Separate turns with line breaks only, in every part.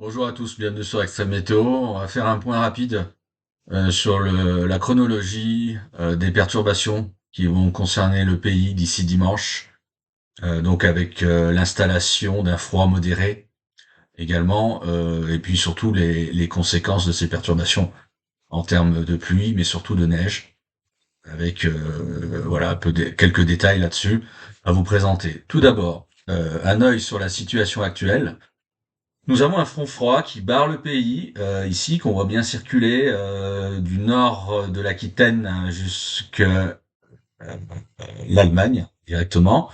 Bonjour à tous, bienvenue sur Extrême Météo. On va faire un point rapide sur la chronologie des perturbations qui vont concerner le pays d'ici dimanche. Donc avec l'installation d'un froid modéré également, et puis surtout les conséquences de ces perturbations en termes de pluie, mais surtout de neige, avec voilà quelques détails là-dessus à vous présenter. Tout d'abord, un œil sur la situation actuelle. Nous avons un front froid qui barre le pays, ici, qu'on voit bien circuler du nord de l'Aquitaine jusqu'à l'Allemagne directement.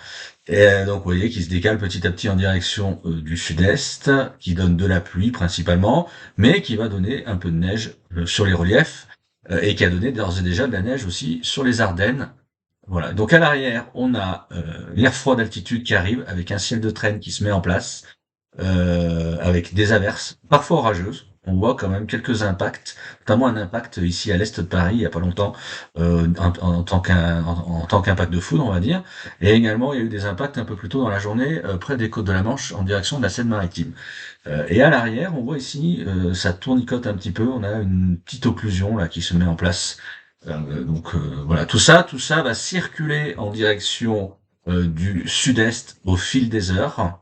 Et donc vous voyez qu'il se décale petit à petit en direction du sud-est, qui donne de la pluie principalement, mais qui va donner un peu de neige sur les reliefs, et qui a donné d'ores et déjà de la neige aussi sur les Ardennes. Voilà. Donc à l'arrière, on a l'air froid d'altitude qui arrive avec un ciel de traîne qui se met en place avec des averses, parfois orageuses. On voit quand même quelques impacts, notamment un impact ici à l'est de Paris il y a pas longtemps, en tant qu'impact de foudre, on va dire. Et également, il y a eu des impacts un peu plus tôt dans la journée près des côtes de la Manche en direction de la Seine-Maritime. Et à l'arrière, on voit ici, ça tournicote un petit peu. On a une petite occlusion là qui se met en place. Voilà, tout ça va circuler en direction du sud-est au fil des heures.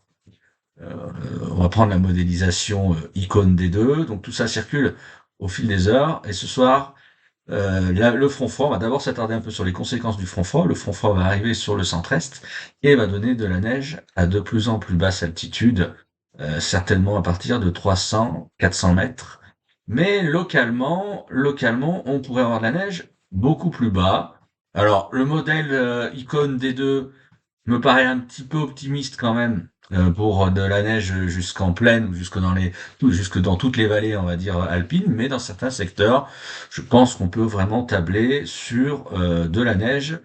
On va prendre la modélisation icône des deux. Donc tout ça circule au fil des heures. Et ce soir, le front froid, on va d'abord s'attarder un peu sur les conséquences du front froid. Le front froid va arriver sur le centre-est et va donner de la neige à de plus en plus basse altitude, certainement à partir de 300, 400 mètres. Mais localement, on pourrait avoir de la neige beaucoup plus bas. Alors, le modèle icône des deux me paraît un petit peu optimiste quand même pour de la neige jusqu'en plaine ou jusque dans toutes les vallées, on va dire alpines, mais dans certains secteurs, je pense qu'on peut vraiment tabler sur de la neige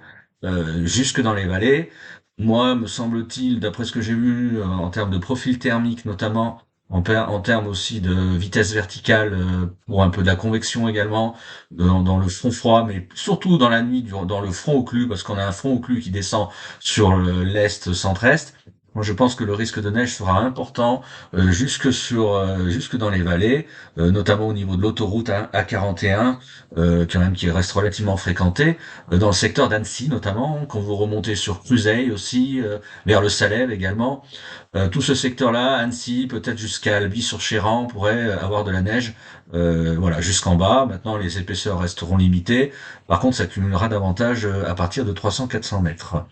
jusque dans les vallées. Moi, me semble-t-il, d'après ce que j'ai vu en termes de profil thermique notamment, en termes aussi de vitesse verticale pour un peu de la convection également, dans le front froid, mais surtout dans la nuit, dans le front occlus, parce qu'on a un front occlus qui descend sur l'est centre-est. Moi, je pense que le risque de neige sera important jusque dans les vallées, notamment au niveau de l'autoroute A41, quand même qui reste relativement fréquentée, dans le secteur d'Annecy notamment, quand vous remontez sur Cruzeil aussi, vers le Salève également. Tout ce secteur-là, Annecy, peut-être jusqu'à Albi-sur-Chéran, pourrait avoir de la neige, voilà, jusqu'en bas. Maintenant, les épaisseurs resteront limitées. Par contre, ça cumulera davantage à partir de 300-400 mètres.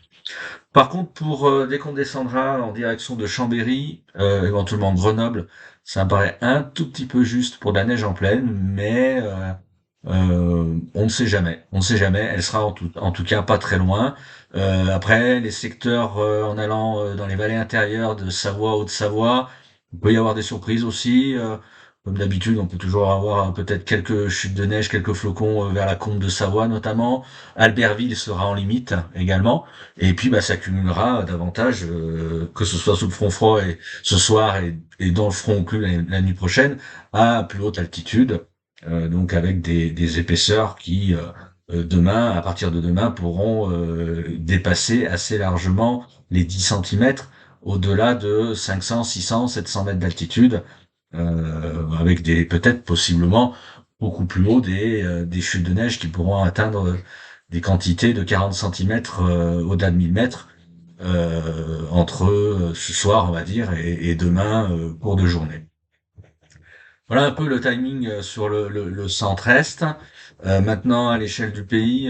Par contre, dès qu'on descendra en direction de Chambéry, éventuellement Grenoble, ça me paraît un tout petit peu juste pour de la neige en plaine, mais on ne sait jamais. On ne sait jamais. Elle sera en tout cas pas très loin. Après, les secteurs en allant dans les vallées intérieures de Savoie, Haute-Savoie, il peut y avoir des surprises aussi. Comme d'habitude, on peut toujours avoir peut-être quelques chutes de neige, quelques flocons vers la combe de Savoie notamment. Albertville sera en limite également. Et puis, bah, ça cumulera davantage, que ce soit sous le front froid et ce soir et dans le front occlus la nuit prochaine, à plus haute altitude. Donc avec des épaisseurs qui, demain, à partir de demain, pourront dépasser assez largement les 10 centimètres au-delà de 500, 600, 700 mètres d'altitude, avec peut-être possiblement beaucoup plus haut des chutes de neige qui pourront atteindre des quantités de 40 centimètres au-delà de 1000 mètres entre ce soir, on va dire, et demain, cours de journée. Voilà un peu le timing sur le centre-est. Maintenant, à l'échelle du pays,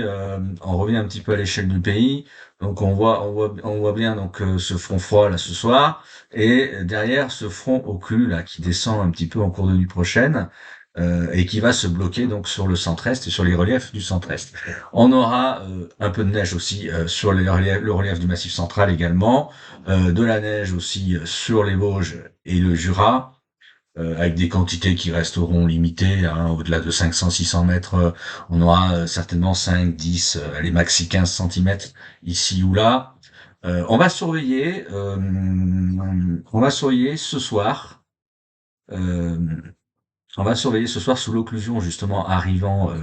on revient un petit peu à l'échelle du pays. Donc, on voit bien donc ce front froid là ce soir, et derrière ce front occlus là qui descend un petit peu en cours de nuit prochaine. Et qui va se bloquer donc sur le centre-est et sur les reliefs du centre-est. On aura un peu de neige aussi sur le relief du Massif central également, de la neige aussi sur les Vosges et le Jura, avec des quantités qui resteront limitées, hein, au-delà de 500-600 mètres, on aura certainement 5, 10, allez, maxi 15 centimètres ici ou là. On va surveiller ce soir, euh, on va surveiller ce soir sous l'occlusion justement arrivant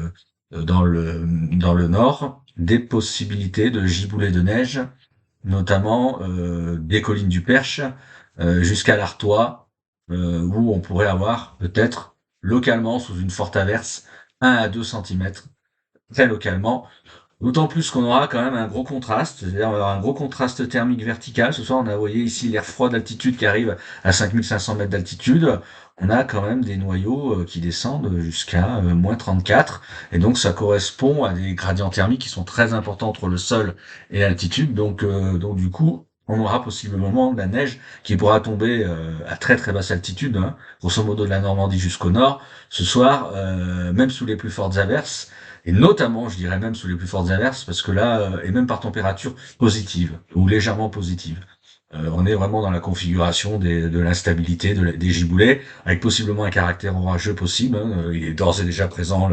dans le nord, des possibilités de giboulées de neige, notamment des collines du Perche jusqu'à l'Artois. où on pourrait avoir peut-être localement sous une forte averse 1 à 2 centimètres très localement. D'autant plus qu'on aura quand même un gros contraste, c'est-à-dire on va avoir un gros contraste thermique vertical. Ce soir, on a, vous voyez ici l'air froid d'altitude qui arrive à 5500 mètres d'altitude. On a quand même des noyaux qui descendent jusqu'à -34. Et donc, ça correspond à des gradients thermiques qui sont très importants entre le sol et l'altitude. Donc du coup, on aura possiblement de la neige qui pourra tomber à très très basse altitude, hein, grosso modo de la Normandie jusqu'au nord. Ce soir, même sous les plus fortes averses, et notamment, je dirais même sous les plus fortes averses, parce que là, et même par température positive, ou légèrement positive. On est vraiment dans la configuration de l'instabilité, des giboulées, avec possiblement un caractère orageux possible, hein. Il est d'ores et déjà présent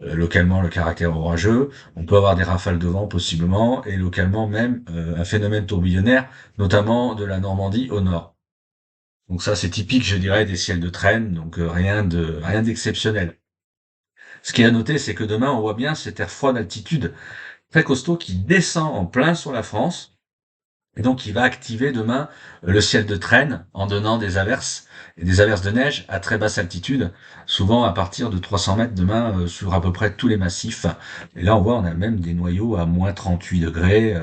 localement le caractère orageux. On peut avoir des rafales de vent possiblement, et localement même un phénomène tourbillonnaire, notamment de la Normandie au nord. Donc ça, c'est typique, je dirais, des ciels de traîne, donc rien d'exceptionnel. Ce qui est à noter, c'est que demain, on voit bien cet air froid d'altitude très costaud qui descend en plein sur la France. Et donc, il va activer demain le ciel de traîne en donnant des averses et des averses de neige à très basse altitude, souvent à partir de 300 mètres demain sur à peu près tous les massifs. Et là, on voit, on a même des noyaux à -38 degrés,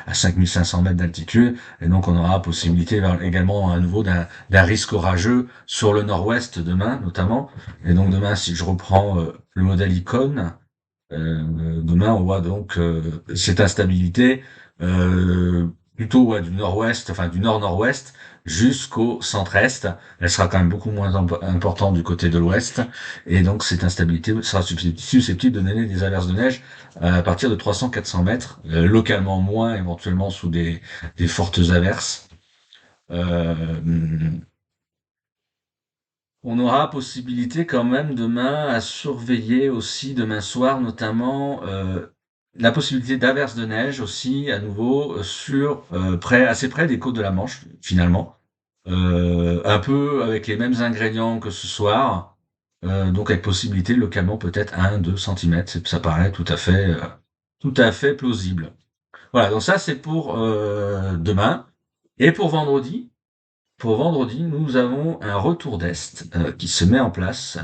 à 5500 mètres d'altitude. Et donc, on aura possibilité également à nouveau d'un risque orageux sur le nord-ouest demain, notamment. Et donc, demain, si je reprends le modèle icône, demain, on voit donc cette instabilité plutôt du nord-ouest, enfin du nord-nord-ouest jusqu'au centre-est. Elle sera quand même beaucoup moins importante du côté de l'ouest. Et donc cette instabilité sera susceptible de donner des averses de neige à partir de 300-400 mètres, localement moins, éventuellement sous des fortes averses. Euh, on aura possibilité quand même demain à surveiller aussi demain soir notamment la possibilité d'averses de neige aussi à nouveau sur assez près des côtes de la Manche finalement. Un peu avec les mêmes ingrédients que ce soir, donc avec possibilité localement peut-être 1-2 centimètres. Ça paraît tout à fait plausible. Voilà, donc ça c'est pour demain. Et pour vendredi, nous avons un retour d'Est qui se met en place,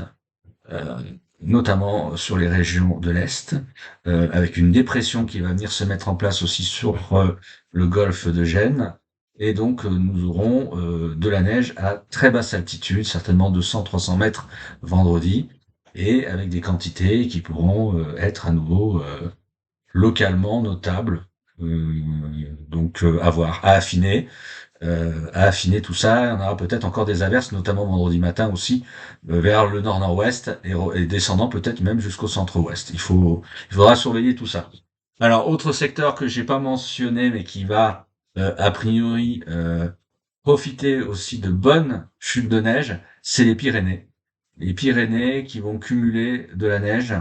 euh, notamment sur les régions de l'Est, avec une dépression qui va venir se mettre en place aussi sur le golfe de Gênes. Et donc, nous aurons de la neige à très basse altitude, certainement 200-300 mètres vendredi, et avec des quantités qui pourront être à nouveau localement notables. À voir, à affiner tout ça. On aura peut-être encore des averses, notamment vendredi matin aussi, vers le nord-nord-ouest et descendant peut-être même jusqu'au centre-ouest. Il faudra surveiller tout ça. Alors, autre secteur que j'ai pas mentionné, mais qui va a priori profiter aussi de bonnes chutes de neige, c'est les Pyrénées. Les Pyrénées qui vont cumuler de la neige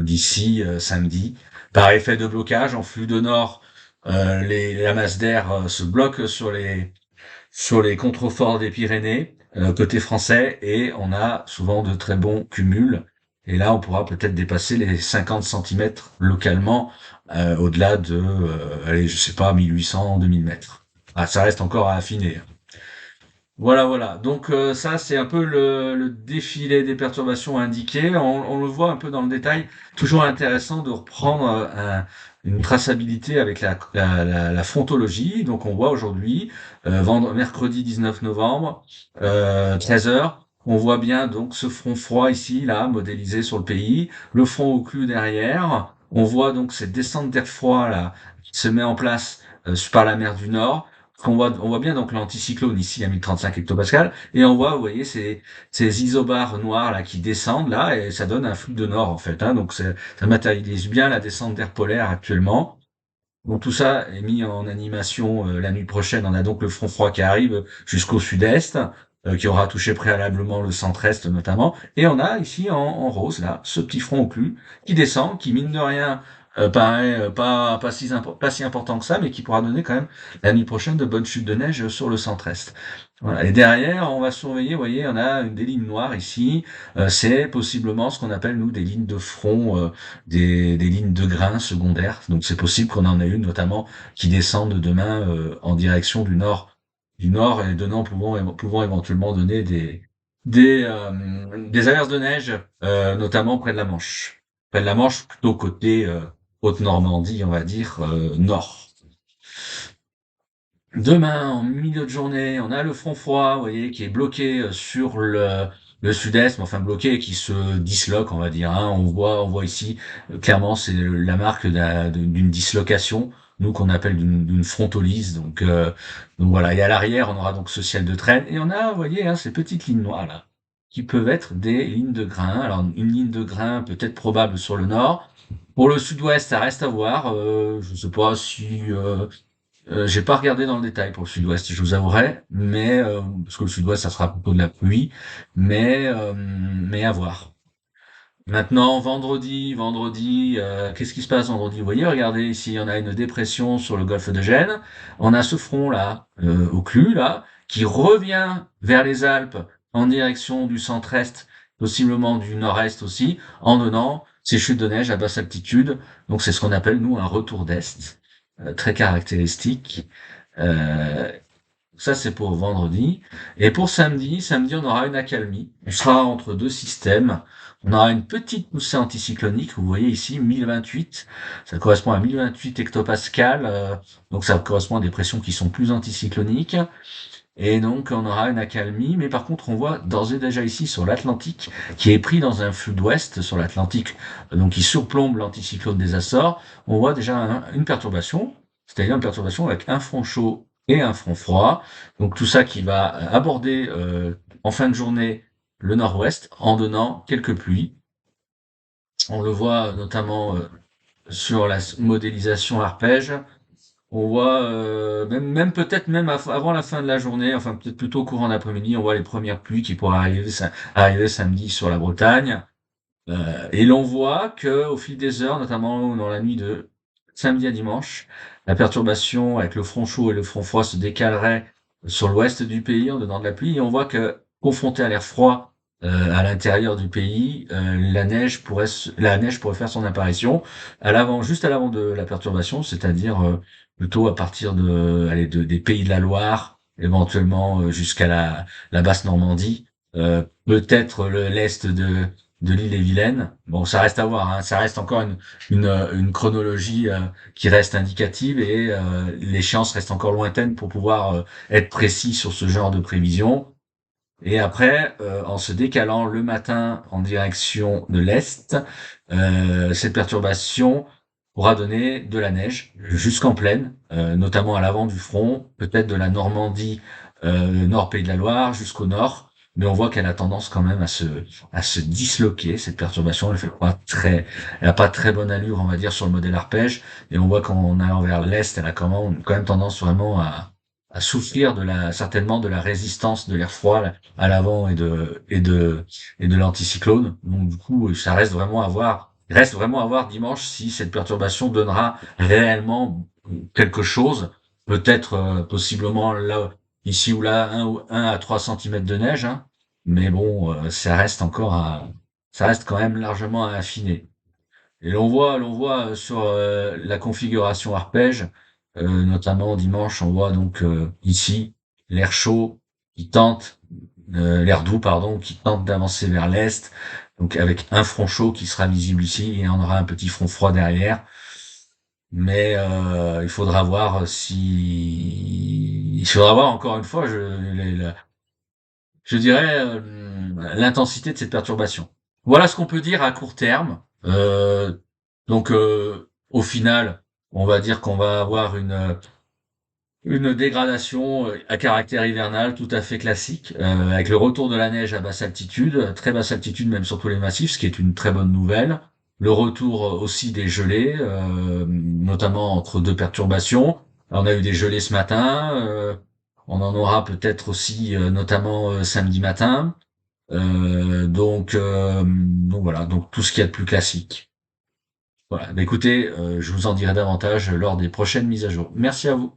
d'ici samedi. Par effet de blocage en flux de nord, la masse d'air se bloque sur les contreforts des Pyrénées côté français et on a souvent de très bons cumuls. Et là, on pourra peut-être dépasser les 50 centimètres localement au-delà de, allez, je sais pas, 1800, 2000 mètres. Ah, ça reste encore à affiner. Voilà, voilà. Donc ça, c'est un peu le défilé des perturbations indiquées. On le voit un peu dans le détail. Toujours intéressant de reprendre une traçabilité avec la frontologie. Donc on voit aujourd'hui, mercredi 19 novembre, 13 heures. On voit bien donc ce front froid ici, là, modélisé sur le pays. Le front occlus derrière. On voit donc cette descente d'air froid là qui se met en place par la mer du Nord. On voit bien donc l'anticyclone ici à 1035 hectopascal, et on voit, vous voyez, ces isobars noirs là qui descendent là, et ça donne un flux de nord en fait. Hein, donc ça matérialise bien la descente d'air polaire actuellement. Donc tout ça est mis en animation la nuit prochaine. On a donc le front froid qui arrive jusqu'au sud-est, qui aura touché préalablement le centre-est notamment. Et on a ici en rose là ce petit front occlus qui descend, qui mine de rien paraît pas si important que ça, mais qui pourra donner quand même la nuit prochaine de bonnes chutes de neige sur le centre-est. Voilà. Et derrière, on va surveiller, vous voyez, on a des lignes noires ici. C'est possiblement ce qu'on appelle, nous, des lignes de front, des lignes de grains secondaires. Donc c'est possible qu'on en ait une, notamment, qui descende demain en direction du nord du nord et pouvant éventuellement donner des averses de neige, notamment près de la Manche. Près de la Manche, plutôt côté Haute-Normandie, on va dire, nord. Demain, en milieu de journée, on a le front froid, vous voyez, qui est bloqué sur le sud-est, mais enfin bloqué, qui se disloque, on va dire. Hein. On voit ici, clairement, c'est la marque d'une dislocation, nous qu'on appelle d'une frontolyse. Donc voilà, et à l'arrière, on aura donc ce ciel de traîne, et on a, vous voyez, hein, ces petites lignes noires là, qui peuvent être des lignes de grain. Alors une ligne de grain peut-être probable sur le nord. Pour le sud-ouest, ça reste à voir. Je sais pas si j'ai pas regardé dans le détail pour le sud-ouest, je vous avouerai, mais parce que le sud-ouest, ça sera plutôt de la pluie, mais à voir. Maintenant, vendredi, qu'est-ce qui se passe vendredi? Vous voyez, regardez ici, on a une dépression sur le golfe de Gênes. On a ce front là, au Clu là, qui revient vers les Alpes en direction du centre-est, possiblement du nord-est aussi, en donnant ces chutes de neige à basse altitude. Donc c'est ce qu'on appelle nous un retour d'est, très caractéristique. Euh, Ça, c'est pour vendredi. Et pour samedi, on aura une accalmie. On sera entre deux systèmes. On aura une petite poussée anticyclonique. Vous voyez ici, 1028. Ça correspond à 1028 hectopascales. Donc, ça correspond à des pressions qui sont plus anticycloniques. Et donc, on aura une accalmie. Mais par contre, on voit d'ores et déjà ici sur l'Atlantique, qui est pris dans un flux d'ouest sur l'Atlantique, donc qui surplombe l'anticyclone des Açores. On voit déjà une perturbation, c'est-à-dire une perturbation avec un front chaud et un front froid. Donc tout ça qui va aborder en fin de journée le nord-ouest en donnant quelques pluies. On le voit notamment sur la modélisation arpège. On voit même peut-être même avant la fin de la journée, enfin peut-être plutôt au courant d'après-midi, on voit les premières pluies qui pourraient arriver samedi sur la Bretagne. Et l'on voit que au fil des heures, notamment dans la nuit de samedi à dimanche, la perturbation avec le front chaud et le front froid se décalerait sur l'ouest du pays en donnant de la pluie. Et on voit que, confronté à l'air froid à l'intérieur du pays, la neige pourrait faire son apparition à l'avant, juste à l'avant de la perturbation, c'est-à-dire plutôt à partir des pays de la Loire, éventuellement jusqu'à la basse Normandie, peut-être l'est de l'île-et-Vilaine. Bon, ça reste à voir, hein. Ça reste encore une chronologie qui reste indicative et l'échéance reste encore lointaine pour pouvoir être précis sur ce genre de prévision. Et après, en se décalant le matin en direction de l'est, cette perturbation pourra donner de la neige jusqu'en plaine, notamment à l'avant du front, peut-être de la Normandie, nord Pays de la Loire jusqu'au nord. Mais on voit qu'elle a tendance quand même à se disloquer, cette perturbation. Elle a pas très bonne allure, on va dire, sur le modèle arpège. Et on voit qu'en allant vers l'est, elle a quand même tendance vraiment à souffrir certainement de la résistance de l'air froid à l'avant et de l'anticyclone. Donc du coup, il reste vraiment à voir dimanche si cette perturbation donnera réellement quelque chose. Peut-être possiblement là, ici ou là, 1 à 3 centimètres de neige, hein. Mais bon, ça reste quand même largement à affiner. Et l'on voit sur la configuration arpège, notamment dimanche, on voit donc ici l'air chaud qui tente, l'air doux pardon, qui tente d'avancer vers l'est, donc avec un front chaud qui sera visible ici et on aura un petit front froid derrière. Mais il faudra voir encore une fois, je dirais l'intensité de cette perturbation. Voilà ce qu'on peut dire à court terme. Au final, on va dire qu'on va avoir une dégradation à caractère hivernal tout à fait classique, avec le retour de la neige à basse altitude, très basse altitude même sur tous les massifs, ce qui est une très bonne nouvelle. Le retour aussi des gelées, notamment entre deux perturbations. Alors, on a eu des gelées ce matin, on en aura peut-être aussi notamment samedi matin. Donc voilà, donc tout ce qu'il y a de plus classique. Voilà. Bah, écoutez, je vous en dirai davantage lors des prochaines mises à jour. Merci à vous.